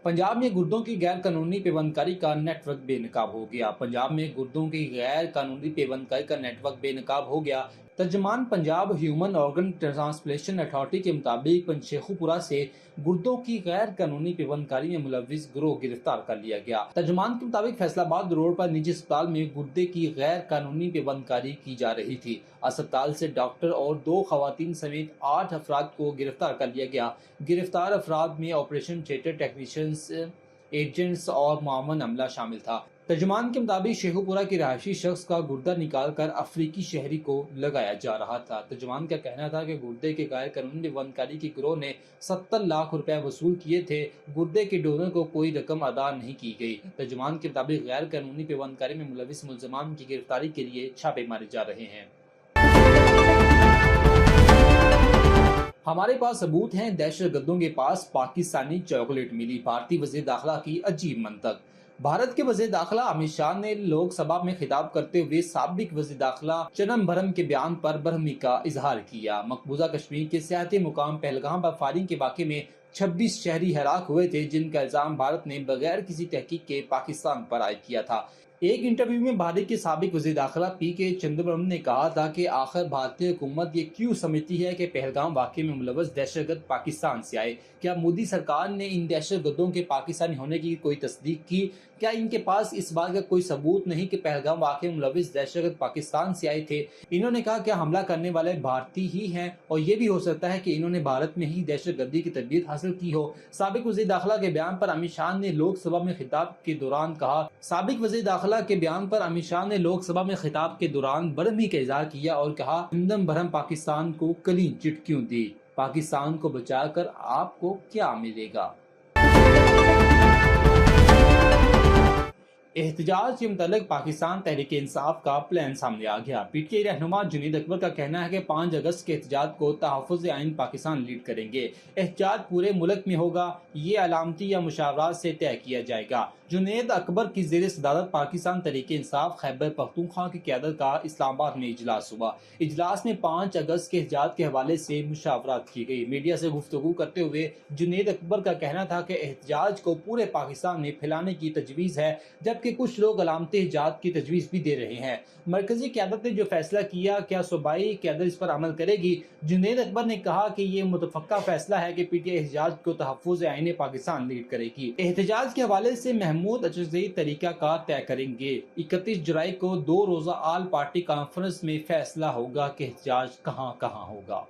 पंजाब में गुर्दों की गैर कानूनी पेवंदकारी का नेटवर्क बेनकाब हो गया। पंजाब में गुर्दों की गैर कानूनी पेवंदकारी का नेटवर्क बेनकाब हो गया। तर्जमान Punjab human organ transplantation authority के मुताबिक पंशेखुपुरा से गुर्दों की गैर कानूनी पेवंदकारी में मुलविस गिरोह गिरफ्तार कर लिया गया। तर्जमान के मुताबिक फैसलाबाद रोड पर निजी अस्पताल में गुर्दे की गैर कानूनी पेवंदकारी की जा रही थी। अस्पताल से डॉक्टर और 2 खवातीन समेत 8 अफराद को गिरफ्तार कर लिया गया। गिरफ्तार अफराद में ऑपरेशन थिएटर टेक्नीशियंस, एजेंट्स और मामून अमला शामिल था। तर्जुमान के मुताबिक शेखुपुरा के रहायशी शख्स का गुर्दा निकाल कर अफ्रीकी शहरी को लगाया जा रहा था। तर्जुमान का कहना था कि गुर्दे के गैर कानूनी पेवंदकारी के गिरोह ने 70 लाख रुपए वसूल किए थे। गुर्दे के डोनर को कोई रकम अदा नहीं की गई। तर्जुमान के मुताबिक गैर कानूनी पेवंदकारी में मुलविस मुल्ज़िमान की गिरफ्तारी के लिए छापे मारे जा रहे हैं। हमारे पास सबूत हैं, दहशतगर्दों के पास पाकिस्तानी चॉकलेट मिली। भारतीय वज़ीर दाखिला की अजीब मंतक। भारत के वज़ीर दाखिला अमित शाह ने लोकसभा में खिताब करते हुए साबिक वज़ीर दाखिला चिदंबरम के बयान पर बरहमी का इजहार किया। मकबूजा कश्मीर के सियाहती मुकाम पहलगाम पर फायरिंग के वाक़े में 26 शहरी हलाक हुए थे, जिनका इल्जाम भारत ने बगैर किसी तहकीक के पाकिस्तान पर आयद किया था। एक इंटरव्यू में भारत के साबिक वज़ीर दाखिला पी.के. चिदंबरम ने कहा था कि आखिर भारतीय हुकूमत ये क्यों समझती है कि पहलगाम वाक़े में मुलव्वस दहशतगर्द पाकिस्तान से आए। क्या मोदी सरकार ने इन दहशतगर्दों के पाकिस्तानी होने की कोई तस्दीक की? क्या इनके पास इस बात का कोई सबूत नहीं कि पहलगाम वाक़े में मुलव्वस दहशतगर्द पाकिस्तान से आए थे? इन्होंने कहा कि हमला करने वाले भारतीय ही हैं और ये भी हो सकता है कि इन्होंने भारत में ही दहशतगर्दी की तरबियत हासिल की हो। साबिक वज़ीर दाखिला के बयान पर अमित शाह ने लोकसभा में खिताब के दौरान कहा। साबिक वज़ीर दाखिला के बयान पर अमित शाह ने लोकसभा में खिताब के दौरान बरहमी का इजहार किया और कहा, चिदंबरम पाकिस्तान को क्लीन चिट क्यों दी? पाकिस्तान को बचाकर आपको क्या मिलेगा? एहतजाज के मुतालिक पाकिस्तान तहरीक इंसाफ का प्लान सामने आ गया। पीटीआई रहनुमा जुनैद अकबर का कहना है कि 5 अगस्त के एहतजाज को तहफ़्फ़ुज़ आइन पाकिस्तान लीड करेंगे। एहतजाज पूरे मुल्क में होगा, ये अलामती या मुशावरात से तय किया जाएगा। जुनैद अकबर की ज़ेर सदारत पाकिस्तान तहरीक इंसाफ खैबर पख्तूनख्वा की क़यादत का इस्लामाबाद में इजलास हुआ। इजलास में 5 अगस्त के एहतजाज के हवाले से मुशावरात की गई। मीडिया से गुफ्तगू करते हुए जुनैद अकबर का कहना था कि एहतजाज को पूरे पाकिस्तान में फैलाने की तजवीज़ है, जबकि कुछ लोग अलामती एहतजाज की तजवीज़ भी दे रहे हैं। मरकजी क़यादत ने जो फैसला किया, क्या सूबाई क़यादत इस पर अमल करेगी? जुनैद अकबर ने कहा कि ये मुतफ़क्का फैसला है कि पीटीआई एहतजाज को तहफ़्फ़ुज़ आइन पाकिस्तान लीड करेगी। एहतजाज के हवाले से महमूद अचरज़ई तरीका का तय करेंगे। 31 जुलाई को 2 रोज़ा आल पार्टी कॉन्फ्रेंस में फैसला होगा कि एहतजाज कहाँ कहाँ होगा।